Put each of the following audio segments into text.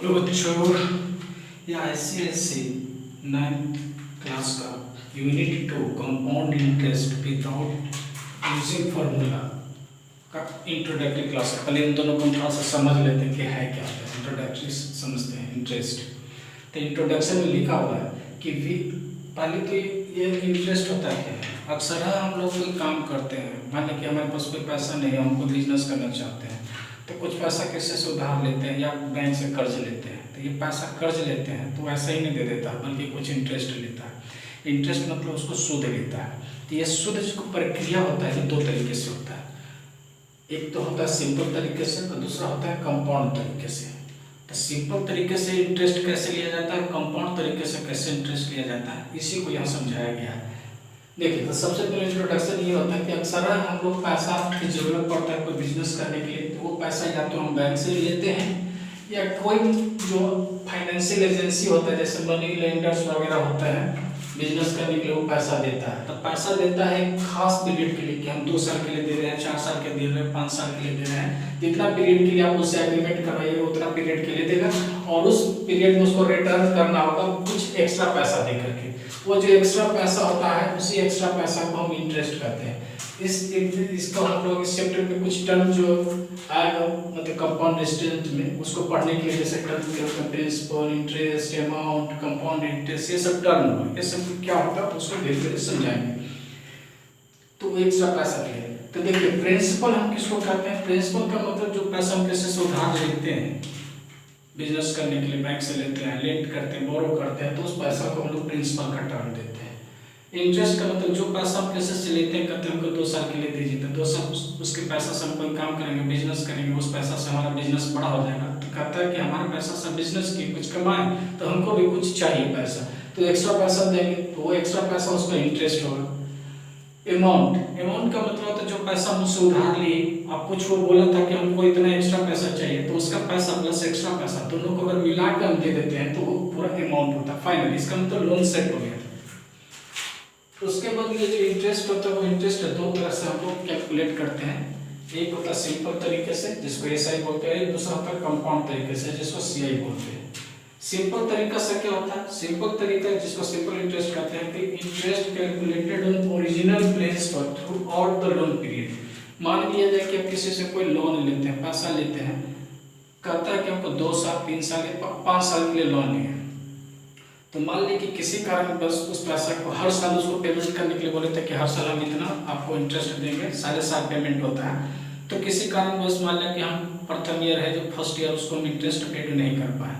तो बच्चों ये ICSE 9th क्लास का unit 2 compound interest without using formula का इंट्रोडक्टरी क्लास है। पहले इन दोनों को हम थोड़ा सा समझ लेते हैं कि है क्या है। इंट्रोडक्टरी समझते हैं इंटरेस्ट। तो इंट्रोडक्शन में लिखा हुआ है कि पहले तो ये इंटरेस्ट होता है क्या है। अक्सर हम लोग कोई काम करते हैं, मान लें कि हमारे पास कोई पैसा नहीं है, हमको बिजनेस करना चाहते हैं, तो कुछ पैसा किसी से उधार लेते हैं या बैंक से कर्ज लेते हैं। तो ये पैसा कर्ज लेते हैं तो ऐसा ही नहीं दे देता, बल्कि कुछ इंटरेस्ट लेता है। इंटरेस्ट मतलब उसको सूद लेता है। तो ये सूद जो प्रक्रिया होता है ये दो तरीके से होता है। एक तो होता है सिंपल तरीके से और दूसरा होता है कंपाउंड तरीके से। तो सिंपल तरीके से इंटरेस्ट कैसे लिया जाता है, कंपाउंड तरीके से कैसे इंटरेस्ट लिया जाता है, इसी को यहाँ समझाया गया है। देखिए, तो सबसे पहले इंट्रोडक्शन ये होता है कि अक्सर हम लोग पैसा की जरूरत पड़ता है कोई बिजनेस करने के लिए, तो वो पैसा या तो हम बैंक से लेते हैं या कोई जो फाइनेंशियल एजेंसी होता है जैसे मनी लेंडर्स वगैरह होता है, बिजनेस करने के लिए वो पैसा देता है। तो पैसा देता है एक खास पीरियड के लिए कि हम 2 साल के लिए दे रहे हैं, 4 साल के दे रहे हैं, 5 साल के लिए दे रहे हैं। जितना पीरियड के लिए आप उससे एग्रीमेंट करवाइएगा उतना पीरियड के लिए देगा और उस पीरियड में उसको रिटर्न करना होगा कुछ एक्स्ट्रा पैसा दे करके। वो जो एक्स्ट्रा पैसा होता है उसी एक्स्ट्रा पैसा को हम इंटरेस्ट कहते हैं। इसको हम लोग इस चैप्टर में कुछ टर्म जो आएगा मतलब कंपाउंड इंटरेस्ट में उसको पढ़ने के लिए, जैसे principal, interest, amount, compound interest, ये सब टर्म हुआ, ये सब क्या होता है उसको धीरे धीरे समझाएंगे। तो एक्स्ट्रा पैसा दिया। तो देखिए, प्रिंसिपल हम किसको कहते हैं। प्रिंसिपल का मतलब जो पैसा हम किसी से उधार लेते हैं बिजनेस करने के लिए, बैंक से लेते हैं, लेंड करते हैं, बोरो करते हैं, तो उस पैसा को हम लोग प्रिंसिपल का टर्म देते हैं। इंटरेस्ट का मतलब जो पैसा हम किसी से लेते हैं, कहते हैं हमको 2 साल के लिए दीजिए, तो 2 साल उसके पैसा से हम कोई काम करेंगे, बिजनेस करेंगे, उस पैसा से हमारा बिजनेस बड़ा हो जाएगा। तो कहता है कि हमारा पैसा से बिजनेस की कुछ कमाए तो हमको भी कुछ चाहिए पैसा, तो एक्स्ट्रा पैसा देंगे, तो वो एक्स्ट्रा पैसा उसका इंटरेस्ट होगा। अमाउंट का मतलब होता है जो पैसा मुझसे उधार लिए, आप कुछ वो बोला था कि हमको इतना एक्स्ट्रा पैसा चाहिए, तो उसका पैसा प्लस एक्स्ट्रा पैसा दोनों को अगर मिला कर हम दे देते हैं तो वो पूरा अमाउंट होता है फाइनल। इसका मतलब लोन सेट हो गया। उसके बाद ये जो इंटरेस्ट होता है वो इंटरेस्ट दो तरह से हम लोग कैलकुलेट करते हैं। एक होता है सिंपल तरीके से जिसको SI बोलते हैं, दूसरा होता है कंपाउंड तरीके से जिसको CI बोलते हैं। सिंपल तरीका से क्या होता है, सिंपल तरीका जिसको सिंपल इंटरेस्ट कहते हैं कि interest calculated on original principal throughout the loan period. मान लिया जाए कि आप किसी से कोई लोन लेते हैं, पैसा लेते हैं, कहता है कि हमको 2 साल, 3 साल या 5 साल के लिए लोन लिया, तो मान लीजिए कि किसी कारण बस उस पैसा को हर साल उसको पेमेंट करने के लिए बोले थे कि हर साल हम इतना आपको इंटरेस्ट देंगे, सारे साल पेमेंट होता है। तो किसी कारण बस मान लिया कि हम प्रथम ईयर है जो फर्स्ट ईयर उसको हम इंटरेस्ट पेड नहीं कर पाए,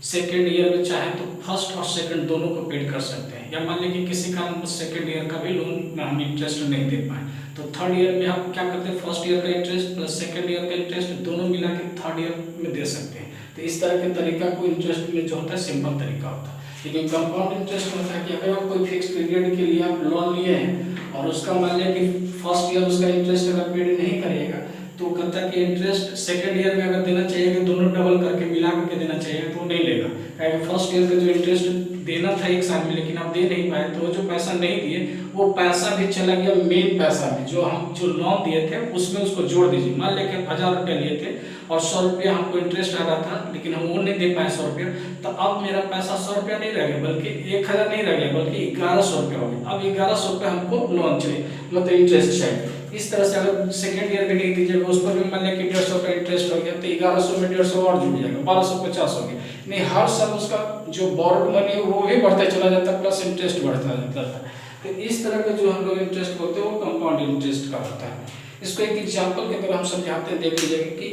सेकेंड ईयर में चाहे तो फर्स्ट और सेकंड दोनों को पेड कर सकते हैं, या मान लीजिए कि किसी कारण सेकंड ईयर का भी लोन में हम इंटरेस्ट नहीं दे पाए, तो थर्ड ईयर में हम क्या करते हैं, फर्स्ट ईयर का इंटरेस्ट प्लस सेकंड ईयर का इंटरेस्ट दोनों मिला के थर्ड ईयर में दे सकते हैं। तो इस तरह के तरीका को इंटरेस्ट में जो होता है सिंपल तरीका होता है। लेकिन कंपाउंड इंटरेस्ट होता है कि अगर आप कोई फिक्स पीरियड के लिए आप लोन लिए हैं और उसका मान लिया कि फर्स्ट ईयर उसका इंटरेस्ट अगर पेड नहीं करिएगा, तो कहता है कि इंटरेस्ट सेकंड ईयर में अगर देना चाहिए कि दोनों डबल करके मिला करके देना चाहिए, तो नहीं लेगा। क्योंकि फर्स्ट ईयर का जो इंटरेस्ट देना था 1 साल में लेकिन आप दे नहीं पाए, तो जो पैसा नहीं दिए वो पैसा भी चला गया मेन पैसा में, जो हम जो लोन दिए थे उसमें उसको जोड़ दीजिए। मान लें कि 1000 रुपया लिए थे और 100 रुपया हमको इंटरेस्ट आ रहा था, लेकिन हम वो नहीं दे पाए 100 रुपया, तो अब मेरा पैसा 100 रुपया नहीं रह गया, बल्कि 1000 नहीं रह गया, बल्कि 1100 रुपया हो गया। अब 1100 रुपया हमको लोन चाहिए, मतलब इंटरेस्ट चाहिए। इस तरह से अगर सेकेंड ईयर में नहीं दीजिएगा उस पर भी मान लिया कि 150 का इंटरेस्ट हो गया, तो 1100 में 150 और जुड़ जाएगा, 1250 हो गया। नहीं, हर साल उसका जो बोरोड मनी है वो भी बढ़ता चला जाता है, प्लस इंटरेस्ट बढ़ता जाता है। तो इस तरह का जो हम लोग इंटरेस्ट बोलते हैं वो कंपाउंड इंटरेस्ट का होता है। इसको एक एग्जाम्पल की तरह हम समझाते हैं, देख लीजिएगा कि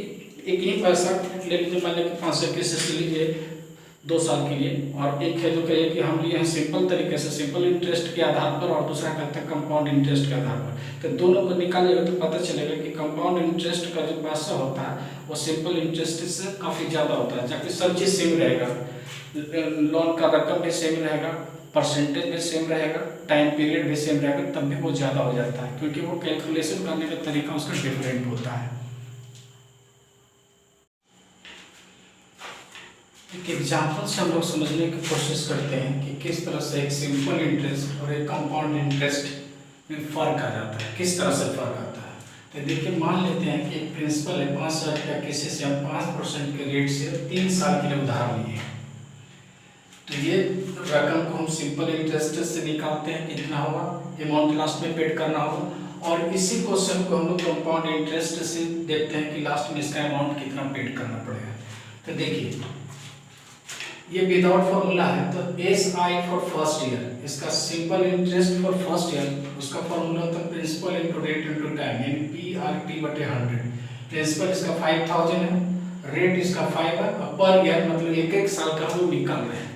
एक ही पैसा ले लीजिए, मान लिया कि 500 किसी से लीजिए 2 साल के लिए, और एक है जो कहिए कि हम लिए हैं सिंपल तरीके से सिंपल इंटरेस्ट के आधार पर, और दूसरा कहते हैं कंपाउंड इंटरेस्ट के आधार पर। तो दोनों को निकालेगा तो पता चलेगा कि कंपाउंड इंटरेस्ट का जो पैसा होता है वो सिंपल इंटरेस्ट से काफ़ी ज़्यादा होता है, जबकि सब चीज़ सेम रहेगा, लोन का रकम भी सेम रहेगा, परसेंटेज भी सेम रहेगा, टाइम पीरियड भी सेम रहेगा, तब भी वो ज़्यादा हो जाता है, क्योंकि वो कैलकुलेशन करने का तरीका उसका डिफरेंट होता है। एक एग्जाम्पल से हम लोग समझने की कोशिश करते हैं कि किस तरह से एक सिंपल इंटरेस्ट और एक कंपाउंड इंटरेस्ट में फ़र्क आ जाता है, किस तरह से फ़र्क आता है। तो देखिए मान लेते हैं कि प्रिंसिपल है 5,000 रुपया, किसी से हम 5% के रेट से 3 साल के लिए उधार लिए हैं। तो ये रकम को हम सिंपल इंटरेस्ट से निकालते हैं, कितना होगा, अमाउंट लास्ट में पेड करना होगा, और इसी क्वेश्चन को हम लोग कंपाउंड इंटरेस्ट से देखते हैं कि लास्ट में इसका अमाउंट कितना पेड करना पड़ेगा। तो देखिए ये विदाउट फॉर्मूला है, तो SI फॉर फर्स्ट ईयर, इसका simple interest for first year, उसका फॉर्मूला होता है principal into rate into time, यानी PRT/100। प्रिंसिपल इसका 5,000 है, रेट इसका 5 है, और पर ईयर मतलब एक साल का हम लोग निकाल रहे हैं।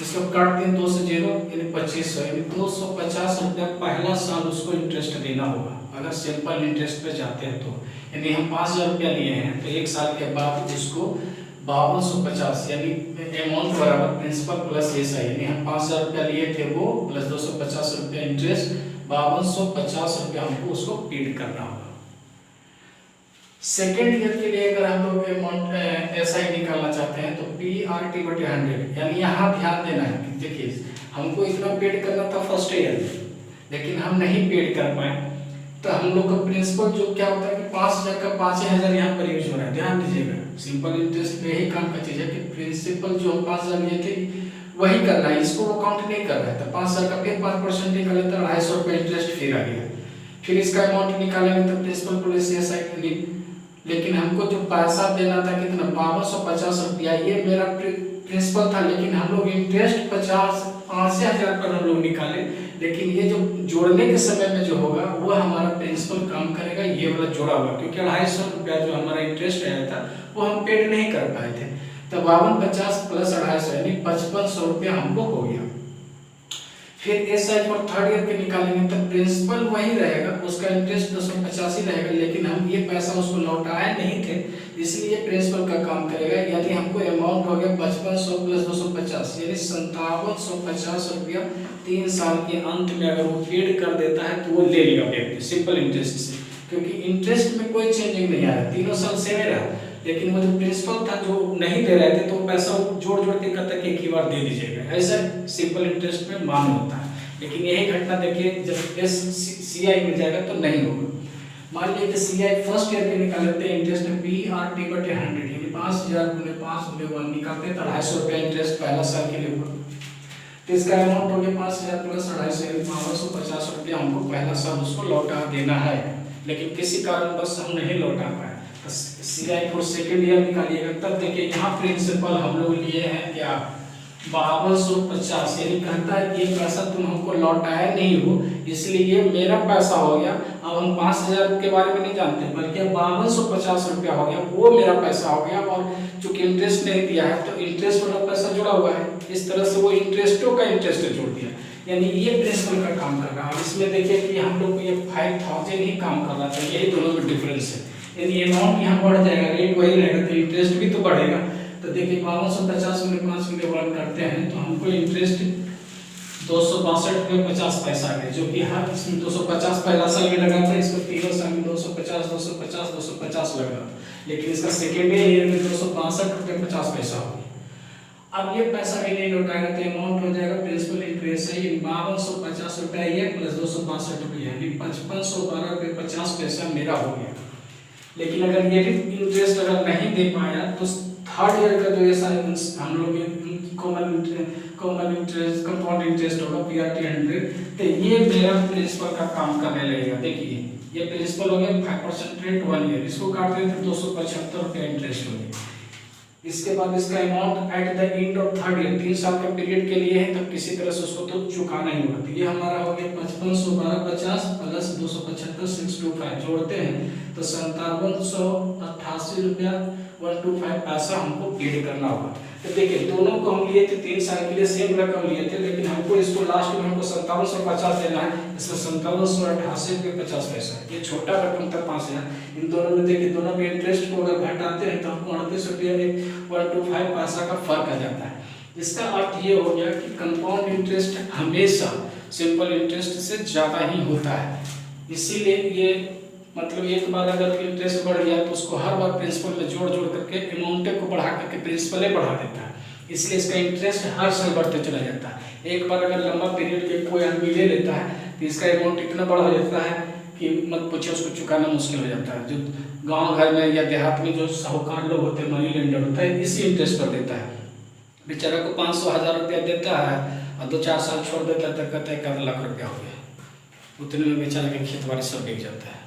इसको काटते हैं 2 से 0 यानी 2500, यानी 250 रुपया पहला साल उसको इंटरेस्ट देना होगा अगर सिंपल इंटरेस्ट पे जाते हैं तो। यानी हम 5,000 रुपया लिए हैं तो एक साल के बाद उसको 5250 यानी अमाउंट बराबर प्रिंसिपल प्लस SI, यानी हम 5,000 रुपया लिए थे वो प्लस 250 रुपया इंटरेस्ट, 5250 रुपया हमको उसको पेड करना होगा। सेकेंड ईयर के लिए अगर हम लोग अमाउंट SI निकालना चाहते हैं तो PRT/100, यानी यहाँ ध्यान देना है कि देखिए हमको इतना पेड करना था फर्स्ट ईयर में, लेकिन हम नहीं पेड कर पाए, तो हम लोग का प्रिंसिपल जो क्या होता है कि 5,000 का 5,000 यहाँ पर यूज हो रहा है। ध्यान दीजिएगा सिंपल इंटरेस्ट में यही काम का चीज है कि प्रिंसिपल जो हम 5,000 लिए थे वही करना है, इसको वो काउंट नहीं कर रहा है। तो 5,000 का फिर 5% निकाले तो 250 रुपये इंटरेस्ट फिर आ गया, फिर इसका अमाउंट निकालेंगे तो प्रिंसिपल प्लस SI, लेकिन हमको जो पैसा देना था कितना 5250 रुपया, ये मेरा प्रिंसिपल था, लेकिन हम लोग इंटरेस्ट 5,000 पर हम लोग निकाले, लेकिन ये जो जोड़ने के समय में जो होगा वो हमारा प्रिंसिपल काम करेगा, ये वाला जोड़ा हुआ, क्योंकि 250 रुपया जो हमारा इंटरेस्ट आया था वो हम पेड नहीं कर पाए थे। तो 5250 प्लस 250 यानी 5500 रुपया हमको हो गया। फिर SI फॉर थर्ड ईयर के निकालेंगे तो प्रिंसिपल वही रहेगा, उसका इंटरेस्ट 285 रहेगा, लेकिन हम ये पैसा उसको लौटाए नहीं थे, इसलिए प्रिंसिपल का काम करेगा। यानी हमको अमाउंट हो गया 5500 प्लस 250 यानी 5750 रुपया 3 साल के अंत में अगर वो पेड कर देता है तो वो ले लेगा व्यक्ति सिंपल इंटरेस्ट से, क्योंकि इंटरेस्ट में कोई चेंजिंग नहीं आ रहा, तीनों साल सेम रहा, लेकिन वो जो प्रिंसिपल था जो नहीं दे रहे थे तो पैसा जोड़ जोड़ के कहता कि एक ही बार दे दीजिएगा, ऐसा सिंपल इंटरेस्ट में मान होता है। लेकिन यही घटना देखिए जब CI मिल जाएगा तो नहीं होगा। मान लीजिए कि CI फर्स्ट ईयर के निकाल लेते हैं इंटरेस्ट में PRT/100, यानी 5,000 × 5/1 निकालते हैं तो 250 रुपया इंटरेस्ट पहला साल के लिए होगा। तो इसका अमाउंट हो गया 5,000 प्लस 250 यानी 550 रुपया हमको पहला साल उसको लौटा देना है, लेकिन किसी कारण बस हम नहीं लौटा पाए। CI फॉर सेकेंड ईयर निकालिएगा, तब देखिए यहाँ प्रिंसिपल हम लोग लिए हैं क्या 5250, यानी कहता है ये पैसा तुम हमको लौटाया नहीं हो, इसलिए ये मेरा पैसा हो गया। अब हम 5,000 के बारे में नहीं जानते, बल्कि 5250 रुपया हो गया, वो मेरा पैसा हो गया, और चूंकि इंटरेस्ट नहीं दिया है तो इंटरेस्ट वाला पैसा जुड़ा हुआ है, इस तरह से वो इंटरेस्टों का इंटरेस्ट जोड़ दिया, यानी ये प्रिंसिपल का काम कर रहा है। इसमें देखिए कि हम लोग को ये 5,000 ही काम कर रहा था, यही दोनों में डिफरेंस है, यानी अमाउंट यहाँ बढ़ जाएगा, रेट वही रहेगा तो इंटरेस्ट भी तो बढ़ेगा। तो देखिए 5250 में 5 में डिवाइड करते हैं तो हमको इंटरेस्ट 262 रुपये 50 पैसा आ गया, जो कि हर इसमें 250 पहला साल में लगा था, इसको तीनों साल में 250 लगा, लेकिन इसका सेकेंड ईयर में 262 रुपये 50 पैसा हो गया। अब ये पैसा भी नहीं लौटाएगा तो अमाउंट हो जाएगा प्रिंसिपल इंटरेस्ट है 5250 रुपया ये प्लस 262 रुपये, यानी 5512 रुपये 50 पैसा मेरा हो गया। लेकिन अगर ये भी इंटरेस्ट अगर नहीं दे पाया तो थर्ड ईयर का जो ऐसा हम लोग कॉमन इंटरेस्ट कंपाउंड इंटरेस्ट होगा PRT/100, तो ये मेरा प्रिंसिपल का काम करने लगेगा। देखिए ये प्रिंसिपल हो गया 5% रेट 1 ईयर, इसको काट देते हैं 275 रुपया इंटरेस्ट हो गया। इसके बाद इसका amount at the end of third year 3 साल का पीरियड के लिए है, तब किसी तरह से उसको तो चुकाना ही होगा। तो ये हमारा हो गया 5512 प्लस 275 625 जोड़ते हैं तो 5788 रुपया 125 पैसा हमको पेड करना होगा। तो देखिए दोनों को हम लिए थे 3 साल के लिए सेम रकम लिए थे, लेकिन हमको इसको लास्ट में हमको 5750 देना है, इसमें 5788 रुपये 50 पैसा, ये छोटा रकम था 5,000। इन दोनों में देखिए दोनों में इंटरेस्ट को अगर घटाते हैं तो हमको 38 रुपये में 125 पैसा का फर्क आ जाता है। इसका अर्थ ये हो गया कि कंपाउंड इंटरेस्ट हमेशा सिंपल इंटरेस्ट से ज़्यादा ही होता है, इसीलिए ये मतलब एक बार अगर इंटरेस्ट बढ़ गया तो उसको हर बार प्रिंसिपल में जोड़ जोड़ करके अमाउंट को बढ़ा करके प्रिंसिपल बढ़ा देता है, इसलिए इसका इंटरेस्ट हर साल बढ़ते चला जाता है। एक बार अगर लंबा पीरियड के कोई आदमी ले लेता है तो इसका अमाउंट इतना बड़ा हो जाता है कि मत पूछिए, उसको चुकाना मुश्किल हो जाता है। जो गांव घर में या देहात में जो साहूकार लोग होते हैं, मनी लेंडर होता है, इसी इंटरेस्ट पर देता है। बेचारा को 500-1000 रुपया देता है और 2-4 साल छोड़ देता है तो कहता है 1 लाख रुपया हो गया, उतने में बेचारे के खेत बाड़ी सब बिक जाता है।